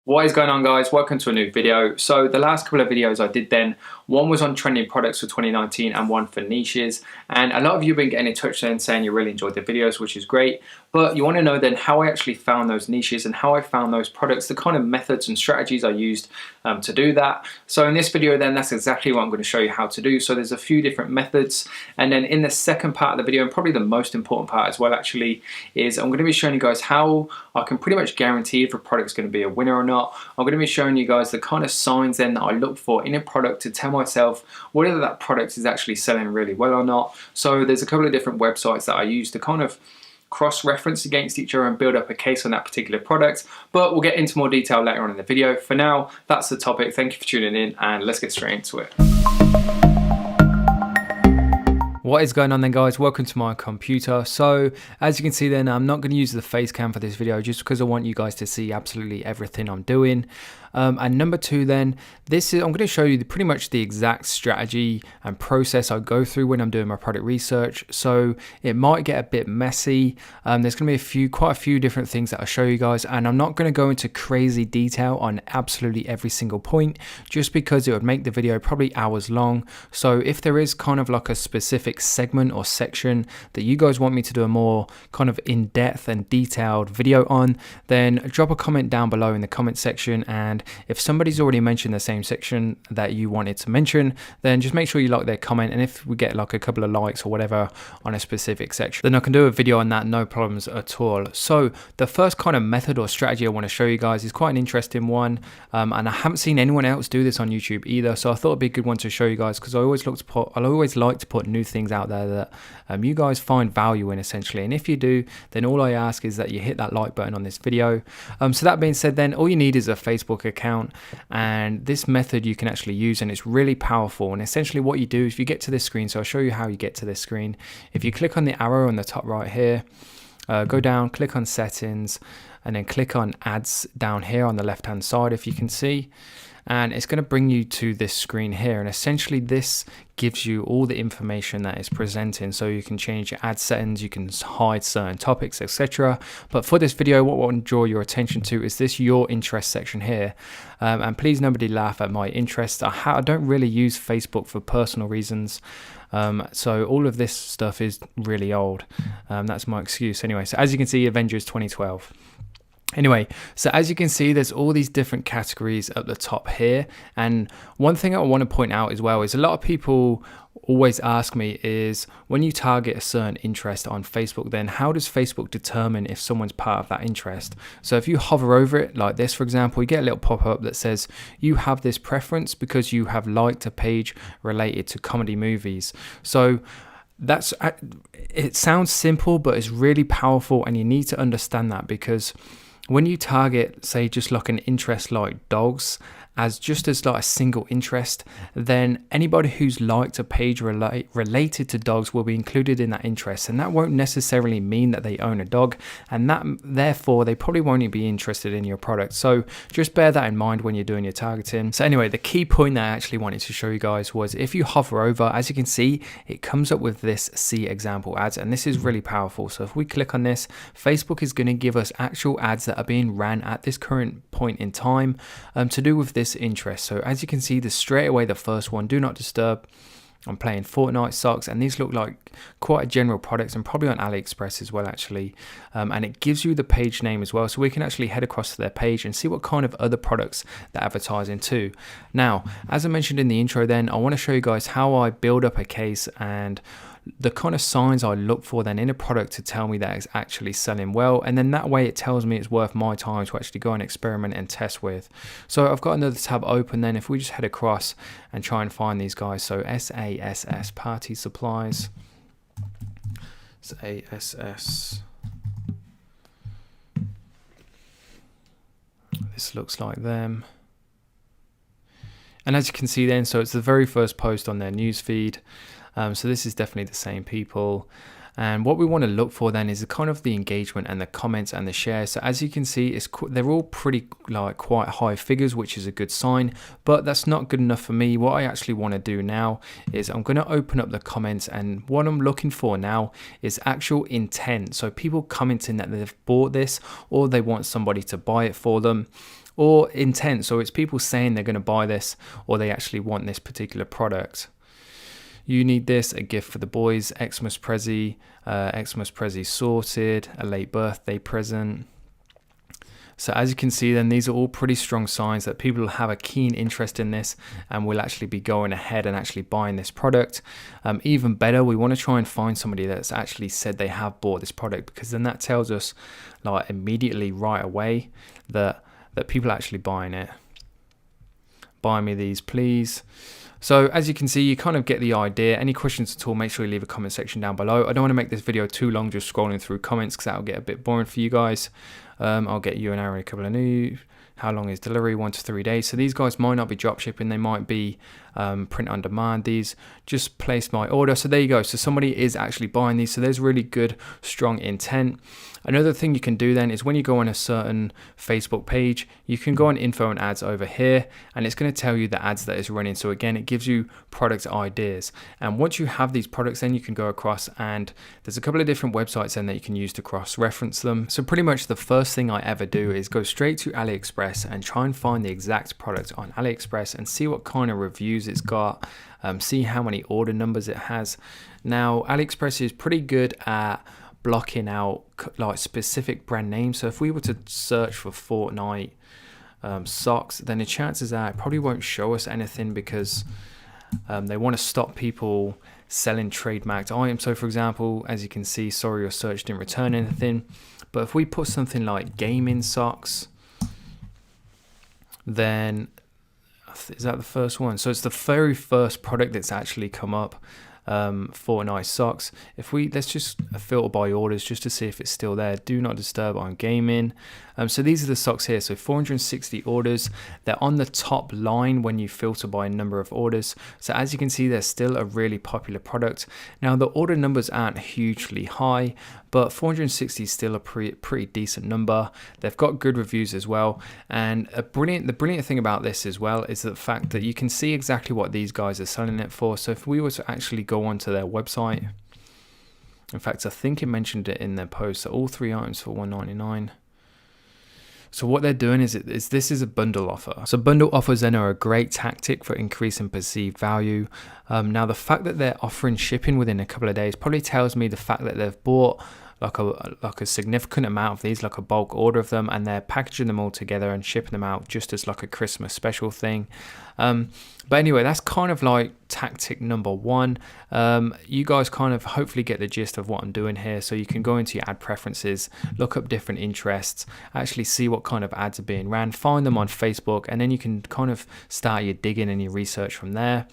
What is going on, guys? Welcome to a new video. So the last couple of videos I did then, one was on trending products for 2019 and one for niches. And a lot of you have been getting in touch then saying you really enjoyed the videos, which is great. But you want to know then how I actually found those niches and how I found those products, the kind of methods and strategies I used to do that. So in this video then, that's exactly what I'm going to show you how to do. So there's a few different methods. And then in the second part of the video, and probably the most important part as well actually, is I'm going to be showing you guys how I can pretty much guarantee if a product's going to be a winner or not. I'm going to be showing you guys the kind of signs then that I look for in a product to tell myself whether that product is actually selling really well or not. So there's a couple of different websites that I use to kind of cross-reference against each other and build up a case on that particular product, but we'll get into more detail later on in the video. For now, that's the topic. Thank you for tuning in and let's get straight into it. What is going on then, guys? Welcome to my computer. So as you can see then, I'm not going to use the face cam for this video just because I want you guys to see absolutely everything I'm doing. And number two then, I'm going to show you pretty much the exact strategy and process I go through when I'm doing my product research. So it might get a bit messy. There's going to be quite a few different things that I'll show you guys, and I'm not going to go into crazy detail on absolutely every single point just because it would make the video probably hours long. So if there is kind of like a specific segment or section that you guys want me to do a more kind of in-depth and detailed video on, then drop a comment down below in the comment section, and if somebody's already mentioned the same section that you wanted to mention, then just make sure you like their comment, and if we get like a couple of likes or whatever on a specific section, then I can do a video on that, no problems at all. So the first kind of method or strategy I want to show you guys is quite an interesting one, and I haven't seen anyone else do this on YouTube either, so I thought it'd be a good one to show you guys because I always like to put new things out there that you guys find value in essentially, and if you do, then all I ask is that you hit that like button on this video. So that being said then, all you need is a Facebook account, and this method you can actually use, and it's really powerful. And essentially what you do is you get to this screen, so I'll show you how you get to this screen. If you click on the arrow on the top right here, go down, click on settings, and then click on ads down here on the left hand side if you can see, and it's going to bring you to this screen here, and essentially this gives you all the information that is presenting, so you can change your ad settings, you can hide certain topics, etc. But for this video, what I want to draw your attention to is this your interest section here, and please nobody laugh at my interest. I don't really use Facebook for personal reasons, so all of this stuff is really old. That's my excuse anyway. So as you can see, Avengers 2012. Anyway, so as you can see, there's all these different categories at the top here, and one thing I want to point out as well is a lot of people always ask me is, when you target a certain interest on Facebook, then how does Facebook determine if someone's part of that interest? So if you hover over it like this, for example, you get a little pop-up that says you have this preference because you have liked a page related to comedy movies. So it sounds simple, but it's really powerful, and you need to understand that, because when you target, say, just like an interest like dogs as like a single interest, then anybody who's liked a page related to dogs will be included in that interest, and that won't necessarily mean that they own a dog, and that therefore they probably won't be interested in your product. So just bear that in mind when you're doing your targeting. So anyway, the key point that I actually wanted to show you guys was, if you hover over, as you can see, it comes up with this see example ads, and this is really powerful. So if we click on this, Facebook is going to give us actual ads that are being ran at this current point in time to do with this interest. So as you can see, straight away the first one, do not disturb. I'm playing Fortnite socks, and these look like quite a general products, and probably on AliExpress as well actually, and it gives you the page name as well, so we can actually head across to their page and see what kind of other products they're advertising to. Now, as I mentioned in the intro then, I want to show you guys how I build up a case and the kind of signs I look for then in a product to tell me that it's actually selling well, and then that way it tells me it's worth my time to actually go and experiment and test with. So I've got another tab open then. If we just head across and try and find these guys, so SASS Party Supplies, SASS, this looks like them. And as you can see then, so it's the very first post on their newsfeed. So this is definitely the same people, and what we want to look for then is kind of the engagement and the comments and the shares. So as you can see, they're all pretty quite high figures, which is a good sign, but that's not good enough for me. What I actually want to do now is I'm going to open up the comments, and what I'm looking for now is actual intent. So people commenting that they've bought this or they want somebody to buy it for them, or intent. So it's people saying they're going to buy this or they actually want this particular product. You need this, a gift for the boys, Xmas Prezi sorted, a late birthday present. So as you can see then, these are all pretty strong signs that people have a keen interest in this and will actually be going ahead and actually buying this product. Even better, we want to try and find somebody that's actually said they have bought this product, because then that tells us like immediately right away that people are actually buying it. Buy me these, please. So as you can see, you kind of get the idea. Any questions at all, make sure you leave a comment section down below. I don't want to make this video too long just scrolling through comments, because that'll get a bit boring for you guys. I'll get you an hour and a couple of new. How long is delivery? 1 to 3 days. So these guys might not be drop shipping, they might be print on demand. These just place my order. So there you go. So somebody is actually buying these. So there's really good, strong intent. Another thing you can do then is when you go on a certain Facebook page, you can go on info and ads over here, and it's going to tell you the ads that is running. So again, it gives you product ideas. And once you have these products, then you can go across, and there's a couple of different websites then that you can use to cross-reference them. So pretty much the first thing I ever do is go straight to AliExpress and try and find the exact product on AliExpress and see what kind of reviews it's got, see how many order numbers it has. Now, AliExpress is pretty good at blocking out like specific brand names. So if we were to search for Fortnite socks, then the chances are it probably won't show us anything, because they want to stop people selling trademarked items. So for example, as you can see, sorry, your search didn't return anything. But if we put something like gaming socks, then is that the first one? So it's the very first product that's actually come up. Fortnite socks. If let's just filter by orders just to see if it's still there. Do not disturb on gaming. So these are the socks here. So 460 orders. They're on the top line when you filter by number of orders. So as you can see, they're still a really popular product. Now the order numbers aren't hugely high, but 460 is still a pretty decent number. They've got good reviews as well. And the brilliant thing about this as well is the fact that you can see exactly what these guys are selling it for. So if we were to actually go onto their website, in fact, I think it mentioned it in their post, so all 3 items for $1.99. So what they're doing is this is a bundle offer. So bundle offers then are a great tactic for increasing perceived value. Now the fact that they're offering shipping within a couple of days probably tells me the fact that they've bought like a significant amount of these, like a bulk order of them, and they're packaging them all together and shipping them out just as like a Christmas special thing. But anyway, that's kind of like tactic number one. You guys kind of hopefully get the gist of what I'm doing here. So you can go into your ad preferences, look up different interests, actually see what kind of ads are being ran, find them on Facebook, and then you can kind of start your digging and your research from there.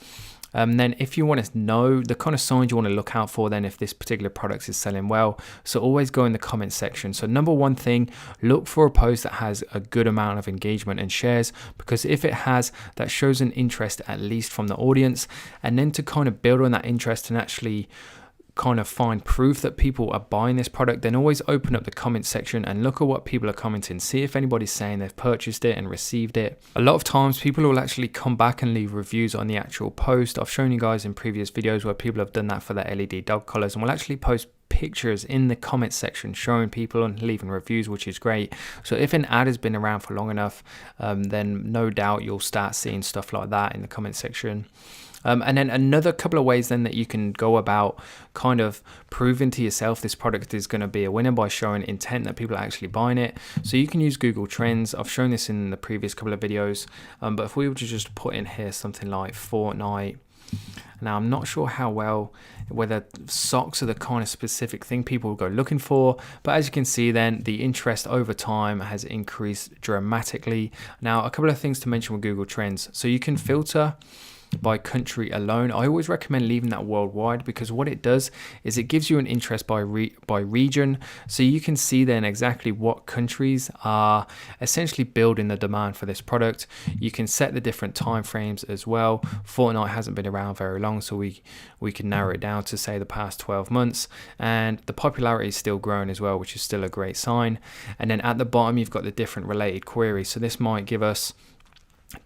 Then if you want to know the kind of signs you want to look out for, then if this particular product is selling well, so always go in the comment section. So number one thing, look for a post that has a good amount of engagement and shares, because if it has, that shows an interest at least from the audience. And then to kind of build on that interest and actually kind of find proof that people are buying this product, then always open up the comment section and look at what people are commenting. See if anybody's saying they've purchased it and received it. A lot of times people will actually come back and leave reviews on the actual post. I've shown you guys in previous videos where people have done that for their LED dog collars, and will actually post pictures in the comment section showing people and leaving reviews, which is great. So if an ad has been around for long enough, then no doubt you'll start seeing stuff like that in the comment section. And then another couple of ways then that you can go about kind of proving to yourself this product is going to be a winner, by showing intent that people are actually buying it. So you can use Google Trends. I've shown this in the previous couple of videos, but if we were to just put in here something like Fortnite. Now I'm not sure whether socks are the kind of specific thing people will go looking for, but as you can see then, the interest over time has increased dramatically. Now a couple of things to mention with Google Trends. So you can filter by country alone. I always recommend leaving that worldwide, because what it does is it gives you an interest by region, so you can see then exactly what countries are essentially building the demand for this product. You can set the different time frames as well. Fortnite hasn't been around very long, so we can narrow it down to say the past 12 months, and the popularity is still growing as well, which is still a great sign. And then at the bottom you've got the different related queries. So this might give us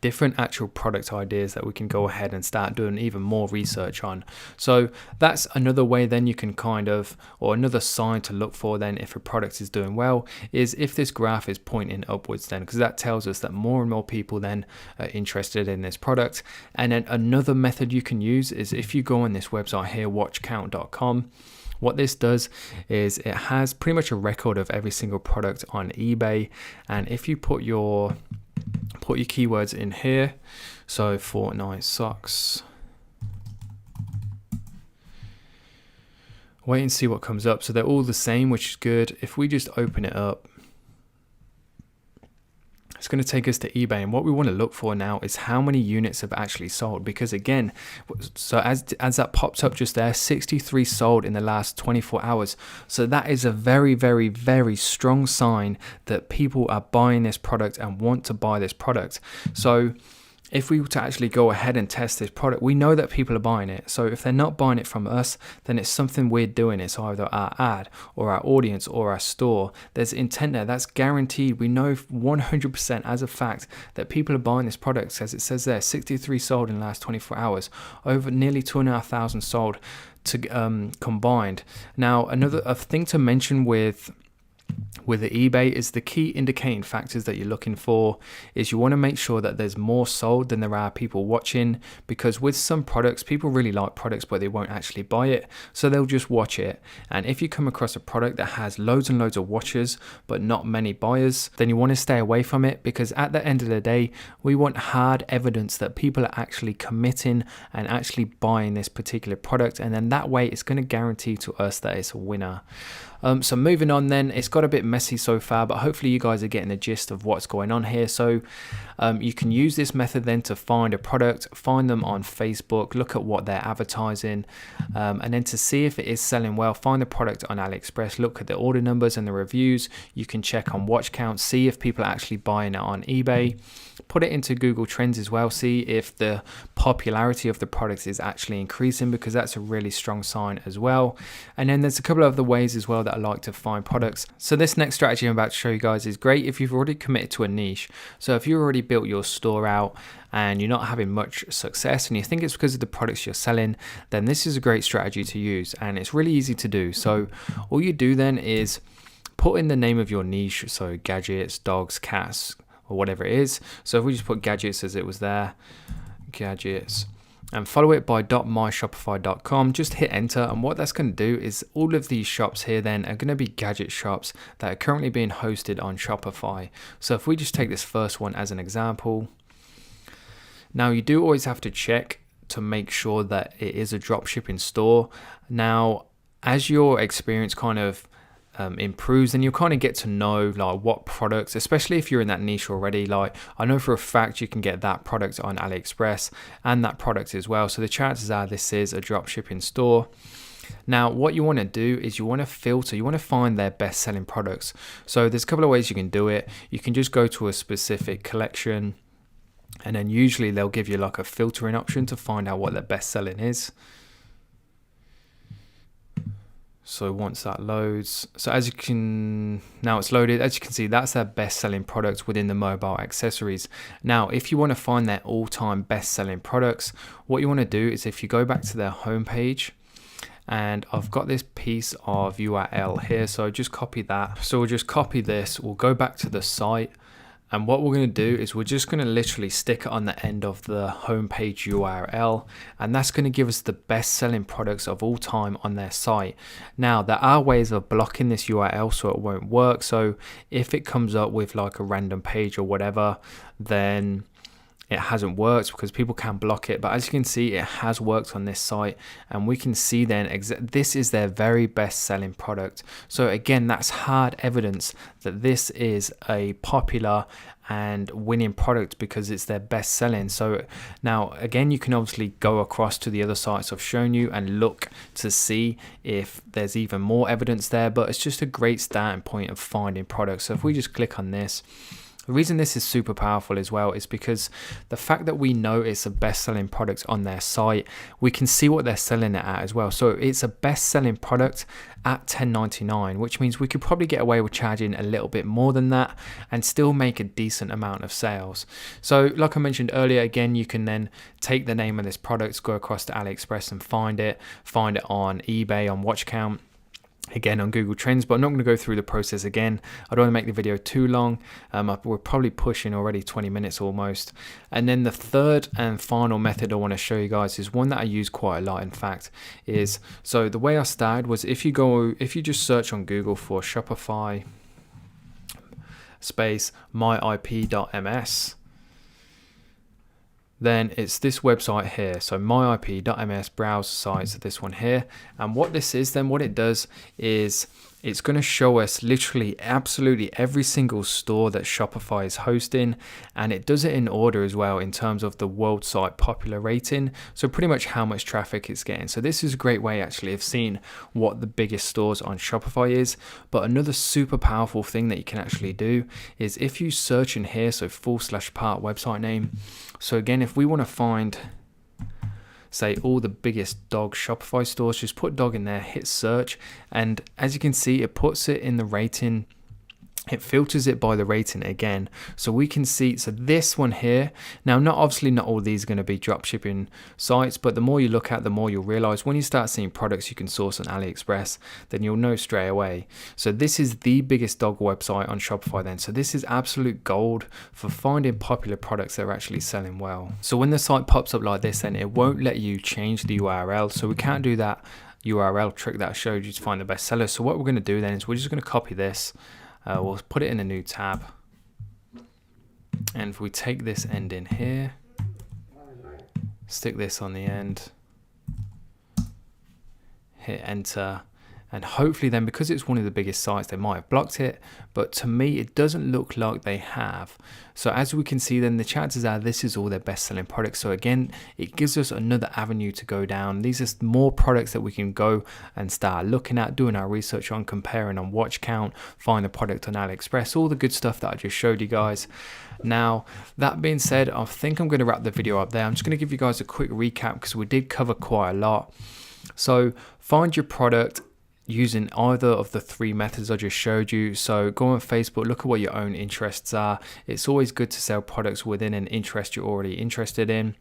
different actual product ideas that we can go ahead and start doing even more research on. So that's another way then you can kind of, or another sign to look for then if a product is doing well, is if this graph is pointing upwards then, because that tells us that more and more people then are interested in this product. And then another method you can use is if you go on this website here, watchcount.com. What this does is it has pretty much a record of every single product on eBay, and if you put your keywords in here, so Fortnite socks, wait and see what comes up. So they're all the same, which is good. If we just open it up, it's going to take us to eBay, and what we want to look for now is how many units have actually sold, because again, so as that pops up just there, 63 sold in the last 24 hours. So that is a very, very, very strong sign that people are buying this product and want to buy this product. So if we were to actually go ahead and test this product, we know that people are buying it. So if they're not buying it from us, then it's something we're doing. It's either our ad or our audience or our store. There's intent there. That's guaranteed. We know 100% as a fact that people are buying this product. As it says there, 63 sold in the last 24 hours, over nearly 2,500 sold to combined. Now, a thing to mention with the eBay is the key indicating factors that you're looking for is you want to make sure that there's more sold than there are people watching, because with some products, people really like products but they won't actually buy it, so they'll just watch it. And if you come across a product that has loads and loads of watchers but not many buyers, then you want to stay away from it, because at the end of the day, we want hard evidence that people are actually committing and actually buying this particular product, and then that way it's going to guarantee to us that it's a winner. So moving on then, it's got a bit messy so far, but hopefully you guys are getting the gist of what's going on here. So you can use this method then to find a product, find them on Facebook, look at what they're advertising, and then to see if it is selling well, find the product on AliExpress, look at the order numbers and the reviews. You can check on watch count, see if people are actually buying it on eBay. Put it into Google Trends as well, see if the popularity of the product is actually increasing, because that's a really strong sign as well. And then there's a couple of other ways as well that I like to find products. So this next strategy I'm about to show you guys is great if you've already committed to a niche. So if you've already built your store out and you're not having much success and you think it's because of the products you're selling, then this is a great strategy to use, and it's really easy to do. So all you do then is put in the name of your niche, so gadgets, dogs, cats, or whatever it is. So if we just put gadgets as it was there, gadgets, and follow it by .myshopify.com, just hit enter, and what that's going to do is all of these shops here then are going to be gadget shops that are currently being hosted on Shopify. So if we just take this first one as an example, now you do always have to check to make sure that it is a drop shipping store. Now as your experience kind of improves, and you'll kind of get to know like what products, especially if you're in that niche already. Like I know for a fact you can get that product on AliExpress and that product as well, so the chances are this is a drop shipping store. Now what you want to do is you want to filter, you want to find their best selling products. So there's a couple of ways you can do it. You can just go to a specific collection, and then usually they'll give you like a filtering option to find out what their best selling is. So once that loads, so as you can, now it's loaded, as you can see, that's their best selling product within the mobile accessories. Now, if you want to find their all-time best selling products, what you want to do is if you go back to their homepage, and I've got this piece of URL here, so just copy that. So we'll just copy this, we'll go back to the site, and what we're going to do is we're just going to literally stick it on the end of the homepage URL, and that's going to give us the best selling products of all time on their site. Now there are ways of blocking this URL so it won't work. So if it comes up with like a random page or whatever, then it hasn't worked because people can block it. But as you can see, it has worked on this site, and we can see then this is their very best selling product. So again, that's hard evidence that this is a popular and winning product because it's their best selling. So now again, you can obviously go across to the other sites I've shown you and look to see if there's even more evidence there, but it's just a great starting point of finding products. So if we just click on this, The reason this is super powerful as well is because the fact that we know it's a best-selling product on their site, we can see what they're selling it at as well. So it's a best-selling product at $10.99, which means we could probably get away with charging a little bit more than that and still make a decent amount of sales. So like I mentioned earlier, again, you can then take the name of this product, go across to AliExpress and find it on eBay, on Watch Count, again on Google Trends, but I'm not going to go through the process again. I don't want to make the video too long. We're probably pushing already 20 minutes almost. And then the third and final method I want to show you guys is one that I use quite a lot, in fact, is, so the way I started was if you just search on Google for Shopify space myip.ms, then it's this website here. So myip.ms, browse sites, this one here. And what this is, then what it does is it's going to show us literally absolutely every single store that Shopify is hosting, and it does it in order as well in terms of the world site popular rating, so pretty much how much traffic it's getting. So this is a great way actually of seeing what the biggest stores on Shopify is. But another super powerful thing that you can actually do is if you search in here, so /part website name. So again, if we want to find, say, all the biggest dog Shopify stores, just put dog in there, hit search, and as you can see, it puts it in the rating. It filters it by the rating again, so we can see, so this one here, now obviously not all these are going to be drop shipping sites, but the more you look at, the more you'll realize when you start seeing products you can source on AliExpress, then you'll know straight away. So this is the biggest dog website on Shopify then, so this is absolute gold for finding popular products that are actually selling well. So when the site pops up like this, then it won't let you change the URL, so we can't do that URL trick that I showed you to find the best sellers. So what we're going to do then is we're just going to copy this. We'll put it in a new tab, and if we take this end in here, stick this on the end, hit enter, and hopefully then, because it's one of the biggest sites, they might have blocked it, but to me it doesn't look like they have. So as we can see, then the chances are this is all their best selling products. So again, it gives us another avenue to go down. These are more products that we can go and start looking at, doing our research on, comparing on Watch Count, find the product on AliExpress, all the good stuff that I just showed you guys. Now, that being said, I think I'm going to wrap the video up there. I'm just going to give you guys a quick recap because we did cover quite a lot. So find your product using either of the three methods I just showed you. So go on Facebook, look at what your own interests are. It's always good to sell products within an interest you're already interested in.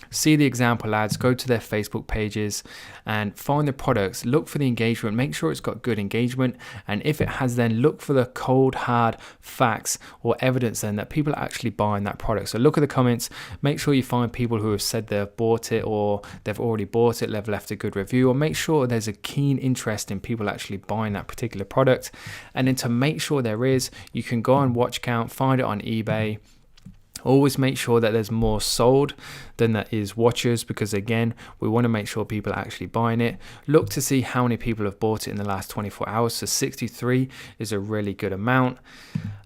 See the example ads, go to their Facebook pages and find the products, look for the engagement, make sure it's got good engagement, and if it has, then look for the cold hard facts or evidence then that people are actually buying that product. So look at the comments, make sure you find people who have said they've bought it or they've already bought it, they've left a good review, or make sure there's a keen interest in people actually buying that particular product. And then to make sure there is, you can go on Watch Count, find it on eBay. Always make sure that there's more sold than there is watchers, because again, we want to make sure people are actually buying it. Look to see how many people have bought it in the last 24 hours. So 63 is a really good amount.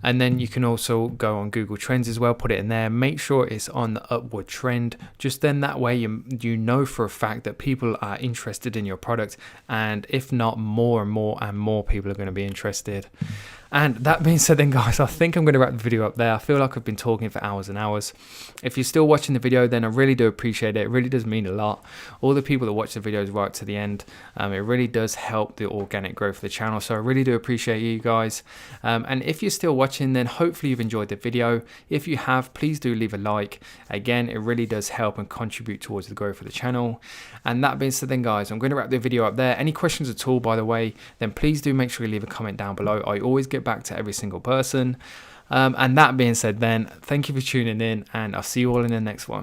And then you can also go on Google Trends as well, put it in there, make sure it's on the upward trend. Just then that way you know for a fact that people are interested in your product, and if not, more and more people are going to be interested. And that being said then guys, I think I'm going to wrap the video up there. I feel like I've been talking for hours and hours. If you're still watching the video, then I really do appreciate it. It really does mean a lot. All the people that watch the videos right to the end, it really does help the organic growth of the channel. So I really do appreciate you guys. And if you're still watching, then hopefully you've enjoyed the video. If you have, please do leave a like. Again, it really does help and contribute towards the growth of the channel. And that being said then guys, I'm going to wrap the video up there. Any questions at all, by the way, then please do make sure you leave a comment down below. I always get back to every single person. And that being said then, thank you for tuning in, and I'll see you all in the next one.